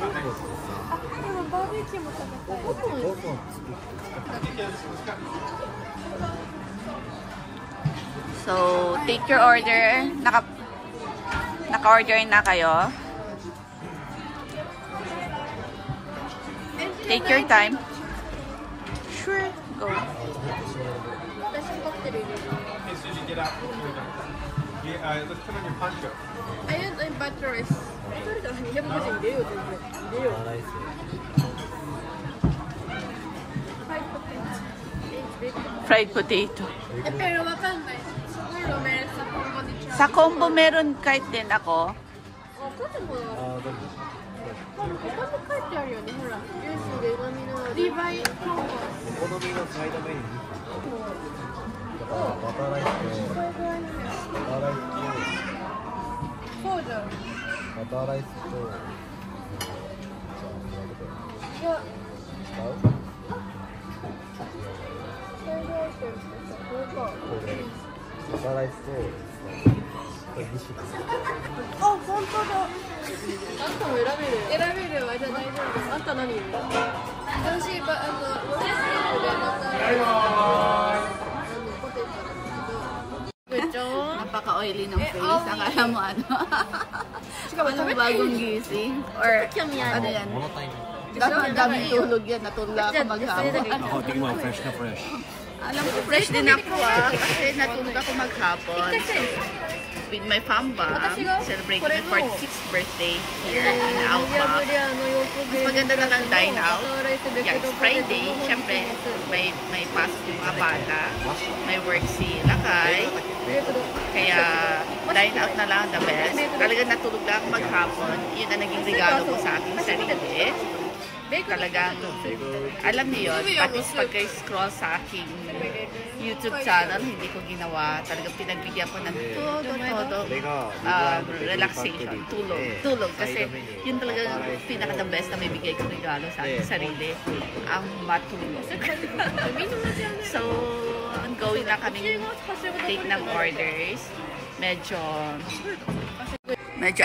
もバーベキューも食べたい。So, take your order. Naka-order na kayo. Take your time. Sure, go. Let's put on your poncho. Ayan, ay butter rice. Butter rice, hindi mo kasi hindi yun. Fried potato. Pero wakandai. Siguro meron sa combo ni Charlie. Sa combo meron kahit din ako. Oh, kasi mo.他も書いてあるよね、ほら。ジュースで旨味のリヴァイコンボ。お好みのサイドメニュー。バターライスと、バターライスそうじゃん。バターライスと、いや、使う？サイドアイテムってさ、これか。バターライスと、これ2種です。あ、本当だ。あんたも選べる。選べるわ、じゃあ大丈夫です。あんた何言うの？私、ロゼスープでバターライス。ポテトだけど。めっちゃNapaka-oily ng face. Akala mo ano? Alam mo bagong gising? Or ano yan? Dapat daming tulog yan. Natulog ako maghapon. Ako, tingin mo, fresh na fresh. Alam ko, fresh din ako kasi natulog ako maghapon. With my famba, celebrating my 46th birthday here in Outback. Mas maganda na lang dine out. Yeah, it's Friday. Siyempre, may pasok yung mga bata. May work si Lakay. Kaya, dine out na lang the best. Talagang natulog lang ako maghapon. Yun ang naging regalo ko sa aking sarili. Talagang, alam niyo yun, pati pag scroll sa aking YouTube channel, hindi ko ginawa. Talagang pinagbigyan ko ng todo relaxation, tulog. Kasi yun talagang pinaka-the best na may bigay ko regalo sa aking sarili, ang matulog. So, ongoing lang kaming take ng orders. Medyo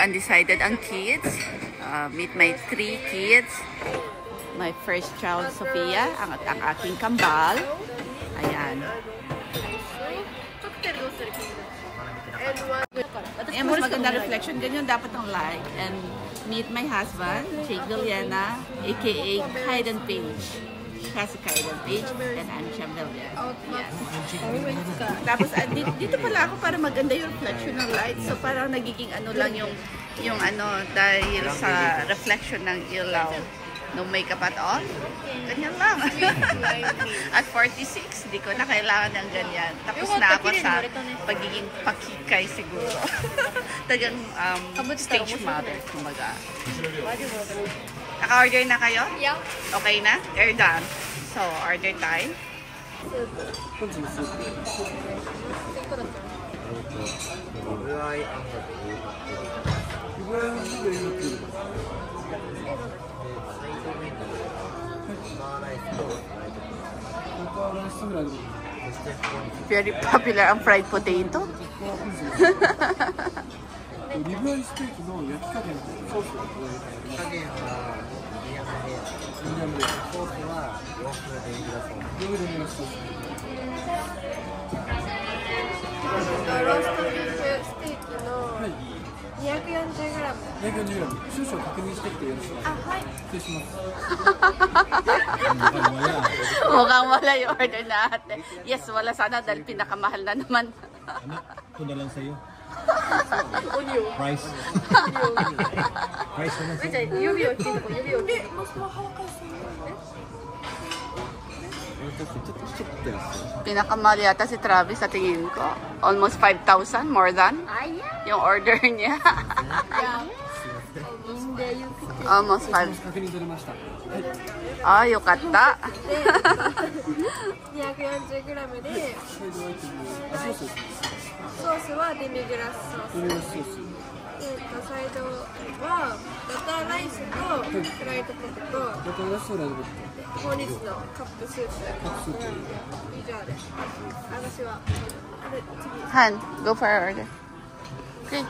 undecided ang kids. Meet my 3 kids. My first child, Sophia, ang aking kambal. Ayan. Ayan, mas maganda reflection. Ganyan dapat ang light. And meet my husband, Jake Villena, aka Kaiden Page. She has a Kaiden Page, and I'm Chambelia. Yes. Tapos, dito pala ako para maganda yung reflection ng light. So, parang nagiging ano lang yung ano, dahil sa reflection ng ilaw. No makeup at all. Ganyan lang. At 46, di ko na kailangan ng ganyan. Tapos na ako sa pagiging pakikay siguro. Tagang stage mother, kumbaga. Naka-order na kayo? Yeah. Okay na? You're done. So, order time. Very popular ang fried potato. リブアイステーキの焼き加減ソースはどういう加減はミディアムレア。ソースは洋風デミグラスソース。洋風デミグラスソース。ローストビーフステーキの 240g。240g。少々確認してきてよろしいですか？はい。失礼します。Mukhang wala yung order natin. Yes, wala sana dahil pinakamahal na naman. Ano? Ito na lang sa'yo. Price. Price na lang sa'yo. 指を切るとこ指を切る。Pinakamahal yata si Travis sa tingin ko. Almost 5,000, more than yung order niya. Almost 5. 確認取れました。Ah, yukata. 240g でソースはデミグラスソース。デミグラスソース。サイドはバターライスとフライドポテト。バターライスとフライドポテト。本日のカップスープ。カップスープ。以上です。私は次。Han, go for your order. Okay.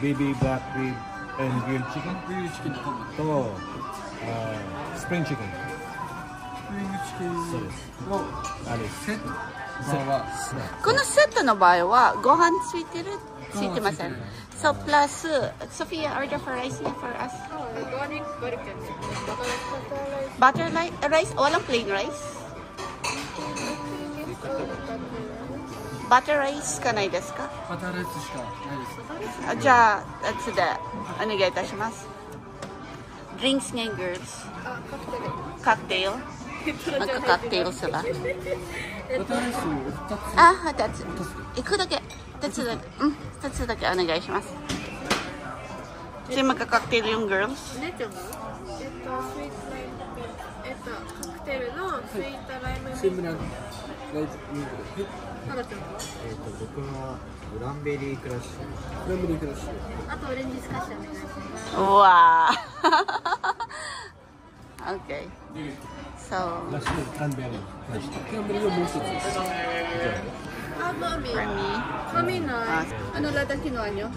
baby black rib and grilled chicken グリルチキンとかもとスプリングチキングリルチキンそうですのあれセットはこのセットの場合はご飯ついてるついてません。So plus Sophia order for rice here for us. Garlic and Butter rice? Walang plain rice? Butter rice かないですか？バターライスしかないです。じゃあ、that's the お願いいたします。Drinks ngayon, girls. Cocktail. Magka-cocktail sila. バターライスを2つ。あ、that's it. 1個だけ。2つだけ。2つだけお願いします。じゃあmagka-cocktail yung girls. 姉ちゃんもスイートライムカクテルのスイートライムシンプルなライズミンクで。タラちゃんは僕はグランベリークラッシュ。クランベリークラッシュ。あとオレンジスカッシュお願いしますわー。Okay. So, ラッシュクランベリークランベリーをもう一つです。あ、マミ for me. マミない Ano lahat ang kinuha nyo?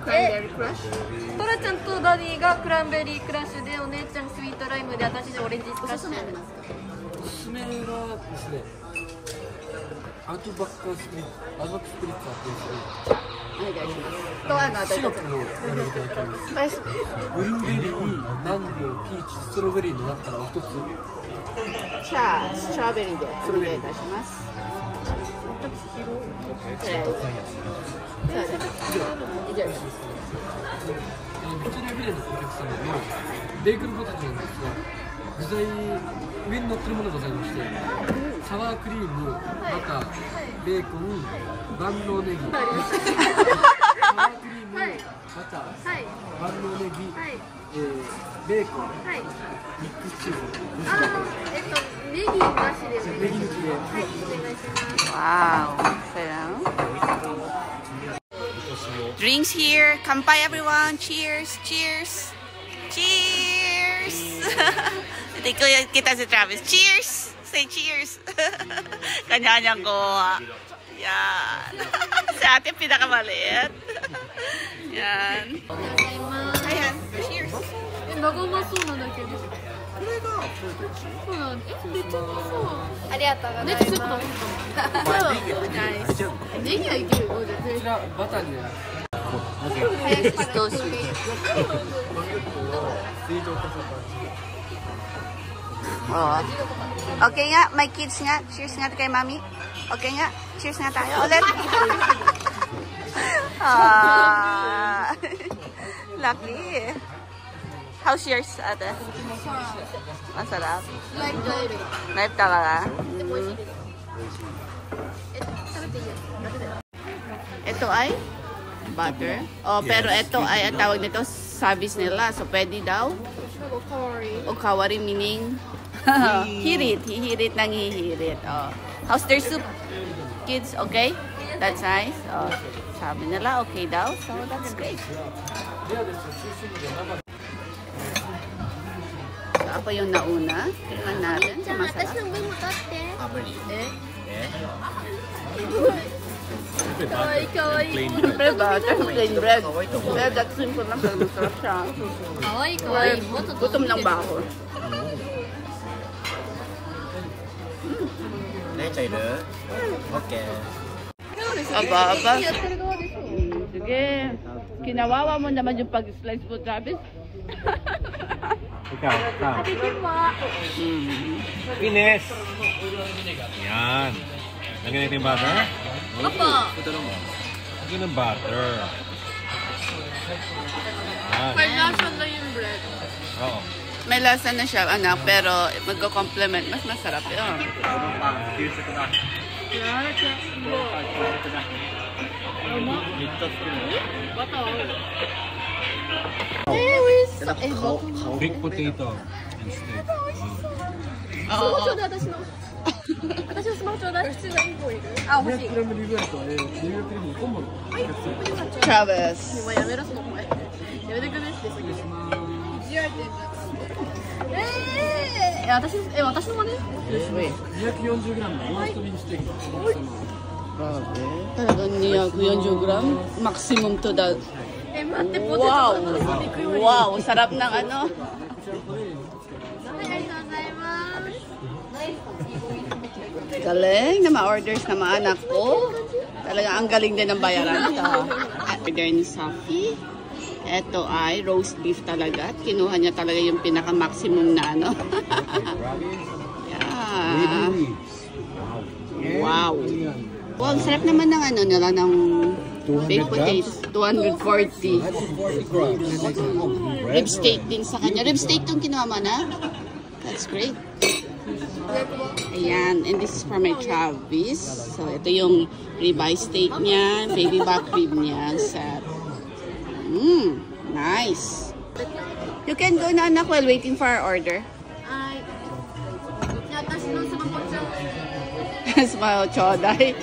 Cranberry crush? トラちゃんとダディがクランベリークラッシュでお姉ちゃんスイートライムで私でオレンジスカッシュおすすめはですね、アートバッカースプリッツァーっていうお願いします。と、あの、シロップのやり方があります。ブルーベリー、マンゴー、ピーチ、ストロベリーの中からお一つ。じゃあ、ストロベリーでお願いいたします。こちらビレのお客様のベーグルポテトなんですが、具材上に乗ってるものがございまして、サワークリーム、バター、ベーコン、万能ネギ、サワークリーム、バター、万能ネギ、ベーコン、ミックスチーズ、ネギなしでネギ抜きで、はい、お願いします Wow. Sarap. Drinks here. Kampai everyone. Cheers. Cheers. Cheers. Ito kita si Travis. Cheers. Say cheers. Kanya-kanyang kuha. Yan. Sa atin pinakamaliit. Yan. Ayan. Cheers. 長うまそうなんだけどこれがそうなんめっちゃうまそうありがとうございます。ネギちょっとそうネギはいける。こちらバターに It's so sweet. Oh. Okay nga, my kids nga. Cheers nga kay Mami. Okay nga, cheers nga tayo ulit. Lucky. How's yours, ate? Masarap. Live talaga. Ito ay butter. Oh, pero ito ay ang tawag nito service nila. So pwede daw. Okawari meaning hirit. Hihirit nang hihirit. Oh. How's their soup? Kids, okay? That's nice. Oh, sabi nila okay daw. So that's great. So ako yung nauna. Tingnan natin kung masarap. Siyempre butter, plain bread. Pero that simple lang, pero masarap siya. Gutom lang ba ako? 姉ちゃんいる？オッケー。 Aba. Sige. Kinawawa mo naman yung pag-slice mo, Travis. Ikaw, ikaw. Ines! Yan. Lagyan natin yung butter? Opo. Lagyan ng butter. Yan. May lasa na yung bread. Oo. May lasa na siya, anak, pero magko-complement. Mas masarap yun. Big potato and steak. スマホちょうだい、私のスマホちょうだい。あ、欲しい。クランベリーグラスとニューヨークリームコンボの Travis. もうやめろ、その声。やめてくれって先に。私の真似240g のローストビーフステーキの大きさの Talagang 240 gram. Maximum to the Wow! Wow! Sarap ng ano. Galing na ma-orders na mga anak ko. Talaga ang galing din ng bayaran ito. Order ni Safi. Ito ay roast beef talaga. Kinuha niya talaga yung pinaka-maximum na ano. Yeah. Wow. Wow, ang sarap naman ng ano nila ng baked potatoes. 240. Rib steak din sa kanya. Rib steak itong kinuha mo na? That's great. Ayan. And this is for my Travis. So, ito yung ribeye steak niya. Baby back rib niya. Set. Nice. You can go na anak while waiting for our order. Smile choday.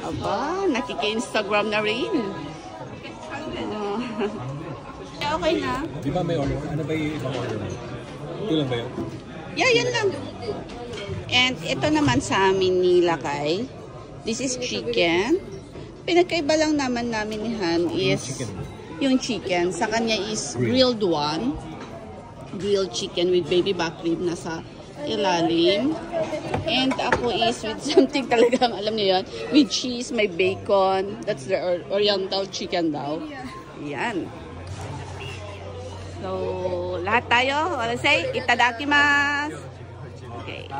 Aba, nakiki-Instagram na rin. Okay na. Di ba may order? Ano ba yung ibang order mo? Ito lang ba yun? Yeah, yun lang. And ito naman sa amin ni Lakay. This is chicken. Pinagkaiba lang naman namin ni Han is yung chicken. Sa kanya is grilled one. Grilled chicken with baby back rib na sa ilalim. And ako is with something talagang, alam niyo yun, with cheese, may bacon. That's the oriental chicken daw. Yan. So, lahat tayo. Wanna say, itadakimasu. Okay.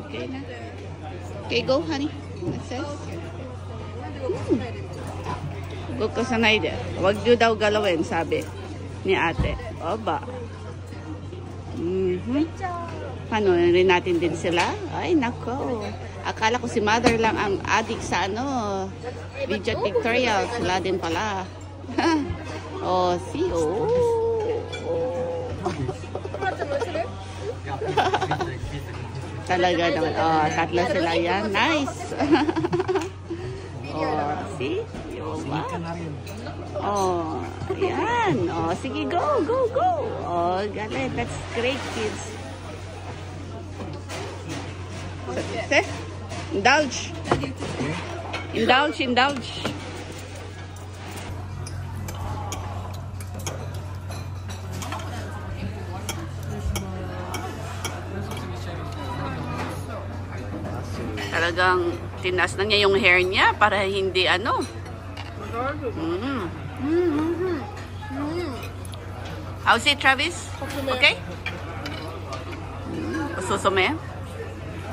Okay na. Okay, go, honey. That's it. Huwag ka sanay de. Huwag nyo daw galawin, sabi ni ate. Oba. Paano rin natin din sila? Ay, nako. Akala ko si mother lang ang addict sa ano, video pictorial. Sila din pala. Oh, see, oh. Talaga naman. Oh, tatlo sila yan. Nice. Oh, see? Oh, yan. Oh, sige, go, go, go. Oh, galing. That's great, kids. Indulge. Indulge, indulge. Talagang tinas na niya yung hair niya para hindi ano. How's it, Travis? Okay? Ususume?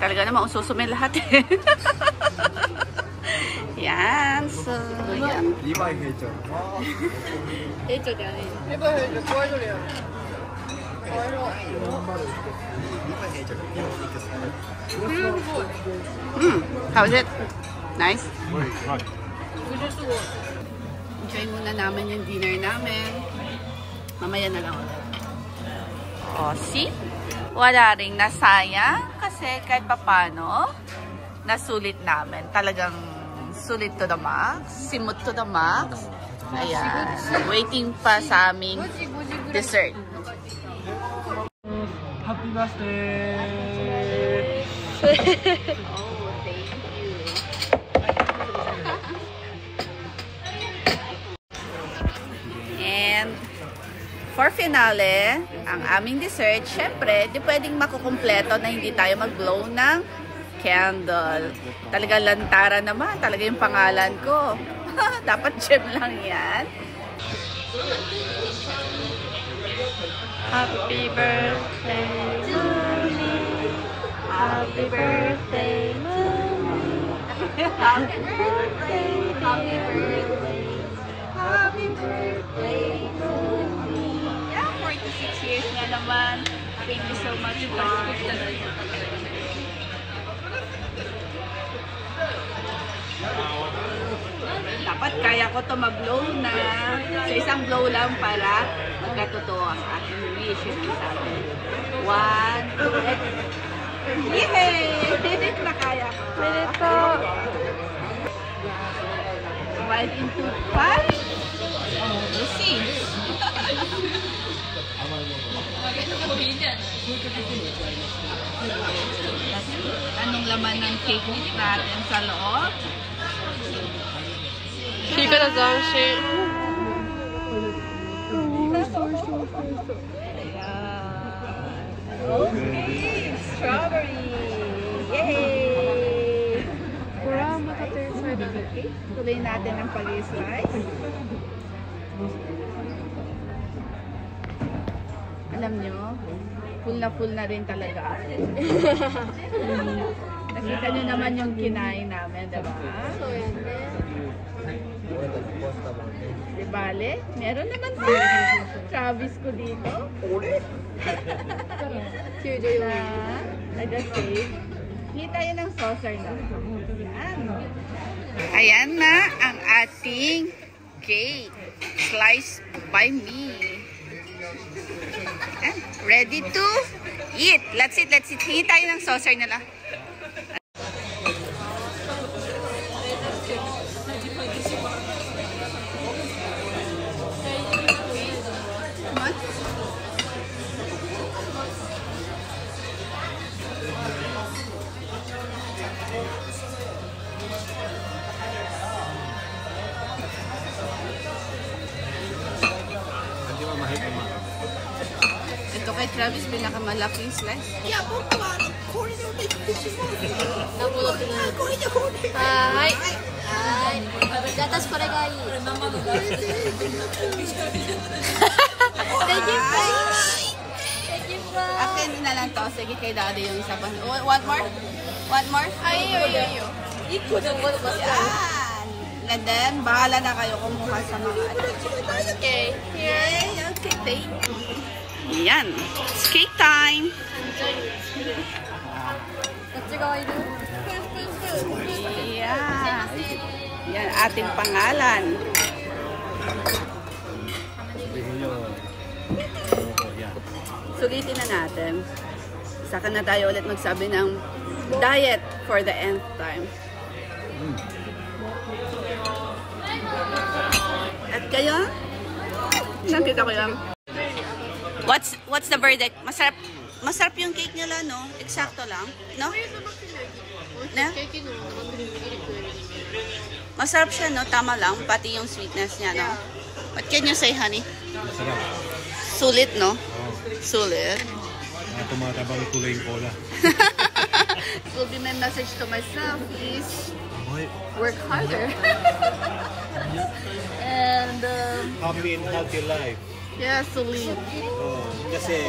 Talaga naman ususume lahat eh. Yan. So, yan. 리바이 회전. Hecho de ahí. Libre hecho. ¿Cuál es el? How's it? Nice? Enjoy muna namin yung dinner namin. Mamaya na lang ulit. O, see? Wala ring nasayang kasi kahit papano nasulit namin. Talagang sulit to the max. Simut to the max. Ayan. Waiting pa sa aming dessert. Happy birthday! And for finale, ang aming dessert, syempre, di pwedeng makukumpleto na hindi tayo mag-blow ng candle. Talaga lantara naman. Talaga yung pangalan ko. Dapat gem lang yan. Happy birthday to me. Happy birthday to me. Happy birthday, happy birthday. Happy birthday to me. Yeah, 46 years nga naman. Thank you so much, Mom. Dapat kaya ko to mag-blow na sa isang blow lang para magkatotoo ang aking wish yung sa akin. 1, 2, yay! Nakaya ko. Merito. 5 into 5. Oh, we'll see. Anong laman ng cake natin sa loob? 皮革的装饰。pag-i-slice. Alam nyo, full na rin talaga ako. Nakita nyo naman yung kinain namin, diba? Di bale, meron naman si Travis ko dito. Na, nag-save. Hindi tayo ng saucer na. Ayan. Ayan na ang ating cake. Sliced by me. Ayan. Ready to eat. Let's eat. Hingi tayo ng saucer na lang. Ito kay Travis, pinakamalaking slice. Hi. Gatasこれがいい。Akin na lang to. Sige kay Daddy yung isa pa. One more? One more? Ay, yo. Yan. And then, bahala na kayo kumuha sa mga ano. Okay. Here. Okay, thank you. Yan. It's cake time. こっち側いる？ Yeah. Yan, ating pangalan. Sulitin na natin. Saka na tayo ulit magsabi ng diet for the nth time. At kayo? Nakita ko yan. What's the verdict? Masarap yung cake nila, no? Eksakto lang, no? Na? Masarap siya, no? Tama lang, pati yung sweetness niya, no? What can you say, honey? Masarap. Sulit, no? Oo. Sulit. Tumatabang kulay yung cola. So, my message to myself is Boy, work harder. And, happy and healthy life. yeah, sulit. Kasi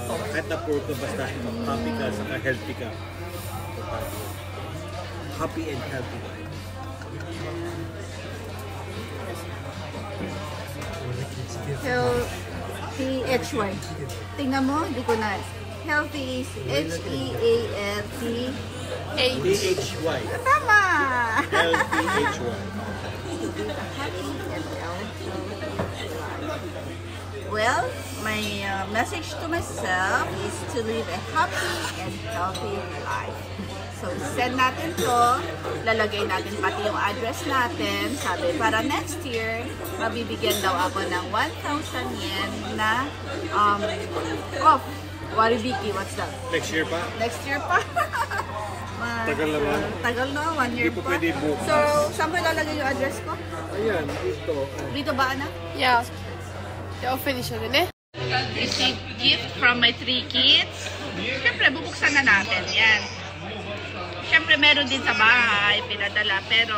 kahit na poor ka, basta happy ka, saka healthy ka. Happy and healthy life. H-Y. Tingnan mo, di ko na. Healthy is H-E-A-L-T. H-Y. Tama! Healthy H-Y. Well, my message to myself is to live a happy and healthy life. So, send natin to. Lalagay natin pati yung address natin. Sabi, para next year, mabibigyan daw ako ng 1,000 yen na off. Waribiki, what's that? Next year pa? Next year pa. Tagal na ba? Tagal na, 1 year Hindi po pa. pwede bukas. So, saan ko ilalagay yung address ko? Ayan, dito. Dito ba, anak? Yeah. じゃあ、オフにしようね。 Received gift from my 3 kids. Siyempre, bubuksan na natin yan. Siyempre, meron din sa bahay, pinadala. Pero,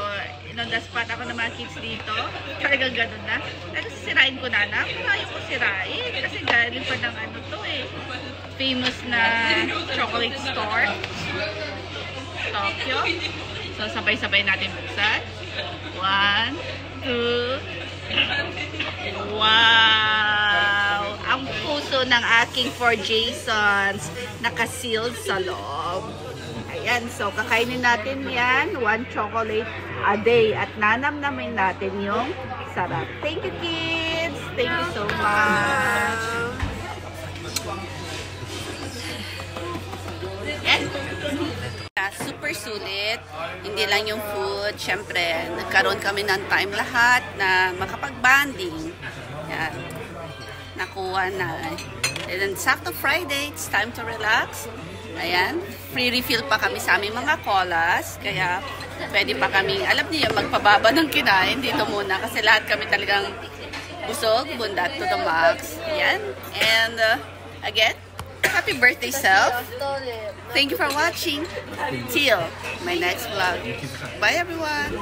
on the spot ako ng mga kids dito. Talagang ganun na. Pero sisirain ko na na. Ayaw ko sirain. Kasi galing pa ng ano to eh. Famous na chocolate store. Tokyo. So, sabay-sabay natin buksan. 1, 2, wow! Ang puso ng aking 4 Jasons naka-sealed sa loob. Ayan, so kakainin natin yan, 1 chocolate a day at nanamnamin natin yung sarap. Thank you, kids! Thank you so much! Yan. Super sulit, hindi lang yung food, syempre nagkaroon kami ng time lahat na makapag-bonding. Yan. Nakuha na. And then sakto Friday, it's time to relax. Ayan, free refill pa kami sa aming mga colas, kaya pwede pa kami, alam niyo, magpababa ng kinain dito muna kasi lahat kami talagang busog, bundat to the max. Ayan, and again, happy birthday, self. Thank you for watching. Till my next vlog. Bye, everyone.